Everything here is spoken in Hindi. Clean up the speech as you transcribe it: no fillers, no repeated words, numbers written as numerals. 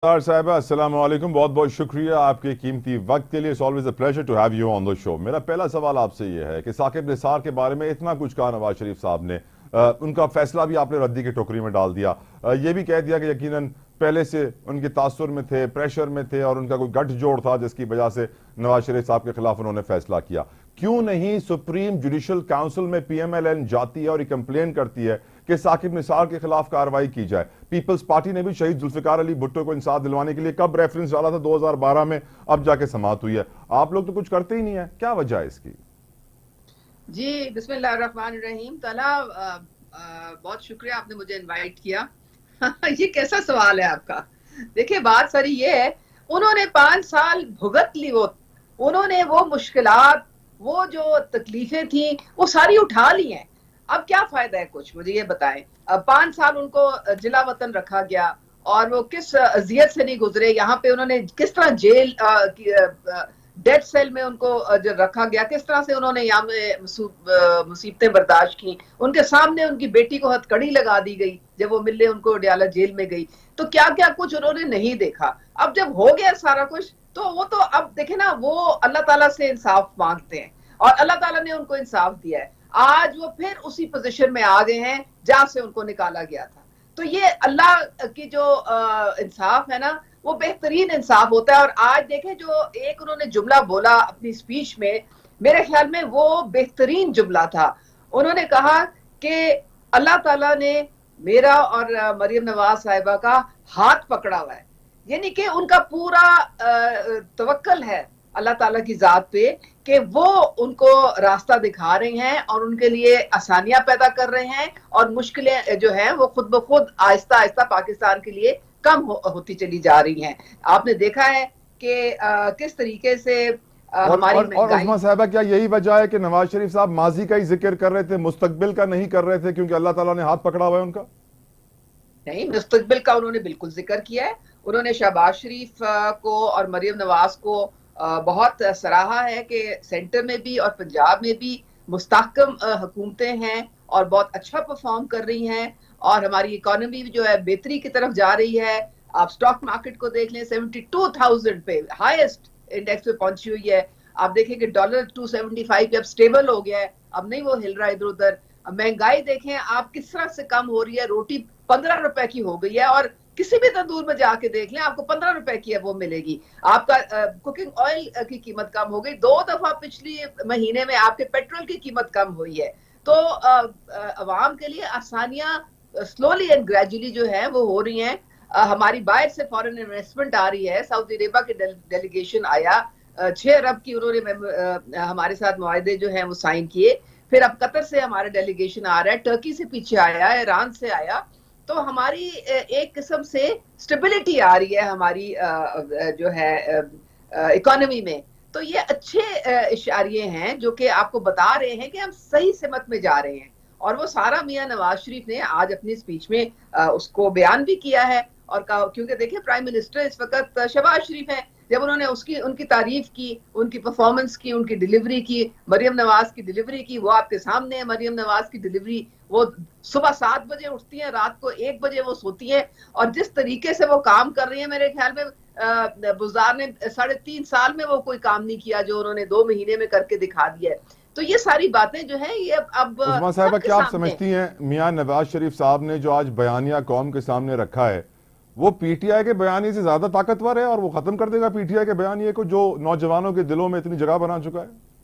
साहिबा अस्सलाम वालेकुम, बहुत बहुत शुक्रिया आपके कीमती वक्त के लिए। It's always a pleasure to have you on the show. मेरा पहला सवाल आपसे ये है कि साकिब निसार के बारे में इतना कुछ कहा नवाज शरीफ साहब ने, उनका फैसला भी आपने रद्दी की टोकरी में डाल दिया। ये भी कह दिया कि यकीनन पहले से उनके तासुर में थे, प्रेशर में थे और उनका कोई गठजोड़ था जिसकी वजह से नवाज शरीफ साहब के खिलाफ उन्होंने फैसला किया। क्यों नहीं सुप्रीम जुडिशल काउंसिल में पीएमएलएन जाती है और ये कंप्लेन करती है कि साकिब निसार के खिलाफ कार्रवाई की जाए? पीपल्स पार्टी ने भी शहीद जुल्फिकार अली भुट्टो को इंसाफ दिलवाने के लिए कब रेफरेंस डाला था? 2012 में, अब जाके समाअत हुई है। आप लोग तो कुछ करते ही नहीं है, क्या वजह है इसकी? जी, बिस्मिल्लाहिर्रहमानिर्रहीम। तला बहुत शुक्रिया, आपने मुझे इनवाइट किया। ये कैसा सवाल है आपका? देखिए, बात सारी ये है, उन्होंने 5 साल भुगत ली, उन्होंने वो मुश्किलात, वो जो तकलीफें थी, वो सारी उठा ली हैं। अब क्या फायदा है कुछ, मुझे ये बताएं। अब 5 साल उनको जिला वतन रखा गया और वो किस अजियत से नहीं गुजरे। यहाँ पे उन्होंने किस तरह जेल डेथ सेल में उनको जो रखा गया, किस तरह से उन्होंने यहाँ में मुसीबतें बर्दाश्त की। उनके सामने उनकी बेटी को हथकड़ी लगा दी गई जब वो मिलने उनको अडयाला जेल में गई। तो क्या क्या कुछ उन्होंने नहीं देखा। अब जब हो गया सारा कुछ, तो वो तो अब देखे ना, वो अल्लाह ताला से इंसाफ मांगते हैं और अल्लाह ताला ने उनको इंसाफ दिया है। आज वो फिर उसी पोजीशन में आ गए हैं जहां से उनको निकाला गया था। तो ये अल्लाह की जो इंसाफ है ना, वो बेहतरीन इंसाफ होता है। और आज देखें, जो एक उन्होंने जुमला बोला अपनी स्पीच में, मेरे ख्याल में वो बेहतरीन जुमला था। उन्होंने कहा कि अल्लाह ताला ने मेरा और मरियम नवाज साहिबा का हाथ पकड़ा हुआ है, यानी कि उनका पूरा तवक्कल है अल्लाह ताला की जात पे कि वो उनको रास्ता दिखा रहे हैं और उनके लिए आसानियां पैदा कर रहे हैं और मुश्किलें जो हैं वो खुद ब खुद आहिस्ता आहिस्ता पाकिस्तान के लिए कम होती चली जा रही हैं। आपने देखा है कि किस तरीके से हमारी और उस्मा साहबा, क्या यही वजह है कि नवाज शरीफ साहब माजी का ही जिक्र कर रहे थे, मुस्तकबिल का नहीं कर रहे थे, क्योंकि अल्लाह ताला ने हाथ पकड़ा हुआ है उनका? नहीं, मुस्तकबिल का उन्होंने बिल्कुल जिक्र किया है। उन्होंने शहबाज शरीफ को और मरियम नवाज को बहुत सराहा है कि सेंटर में भी और पंजाब में भी मुस्तहकम हुकूमतें हैं और बहुत अच्छा परफॉर्म कर रही हैं और हमारी इकोनॉमी जो है बेहतरी की तरफ जा रही है। आप स्टॉक मार्केट को देख लें, 72,000 पे हाईएस्ट इंडेक्स पे पहुंची हुई है। आप देखें कि डॉलर 275 पे अब स्टेबल हो गया है, अब नहीं वो हिल रहा इधर उधर। महंगाई देखें आप किस तरह से कम हो रही है, रोटी 15 रुपए की हो गई है और किसी भी तंदूर में जाके देख लें, आपको 15 रुपए की है वो मिलेगी। आपका कुकिंग ऑयल की कीमत कम हो गई, 2 दफा पिछली महीने में आपके पेट्रोल की कीमत कम हुई है। तो अवाम के लिए आसानियां स्लोली एंड ग्रेजुअली जो है वो हो रही हैं। हमारी बाहर से फॉरेन इन्वेस्टमेंट आ रही है। सऊदी अरेबिया के डेलीगेशन आया, 6 अरब की उन्होंने हमारे साथ मुआहदे जो है वो साइन किए। फिर अब कतर से हमारा डेलीगेशन आ रहा है, टर्की से पीछे आया, ईरान से आया। तो हमारी एक किस्म से स्टेबिलिटी आ रही है हमारी जो है इकोनॉमी में। तो ये अच्छे इशारे हैं जो कि आपको बता रहे हैं कि हम सही सिमत में जा रहे हैं। और वो सारा मियां नवाज शरीफ ने आज अपनी स्पीच में उसको बयान भी किया है और कहा, क्योंकि देखिए प्राइम मिनिस्टर इस वक्त शहबाज शरीफ है। जब उन्होंने उनकी तारीफ की, उनकी परफॉर्मेंस की, उनकी डिलीवरी की, मरियम नवाज की डिलीवरी की, वो आपके सामने है। मरियम नवाज की डिलीवरी, वो सुबह 7 बजे उठती हैं, रात को 1 बजे वो सोती हैं और जिस तरीके से वो काम कर रही है, मेरे ख्याल में बुज़दार ने 3.5 साल में वो कोई काम नहीं किया जो उन्होंने 2 महीने में करके दिखा दिया है। तो ये सारी बातें जो है ये अब उस्मा साहबा, क्या आप सामने। समझती हैं मियां नवाज शरीफ साहब ने जो आज बयानिया कौम के सामने रखा है, वो पीटीआई के बयानी से ज्यादा ताकतवर है और वो खत्म कर देगा पीटीआई के बयानिए को, जो नौजवानों के दिलों में इतनी जगह बना चुका है?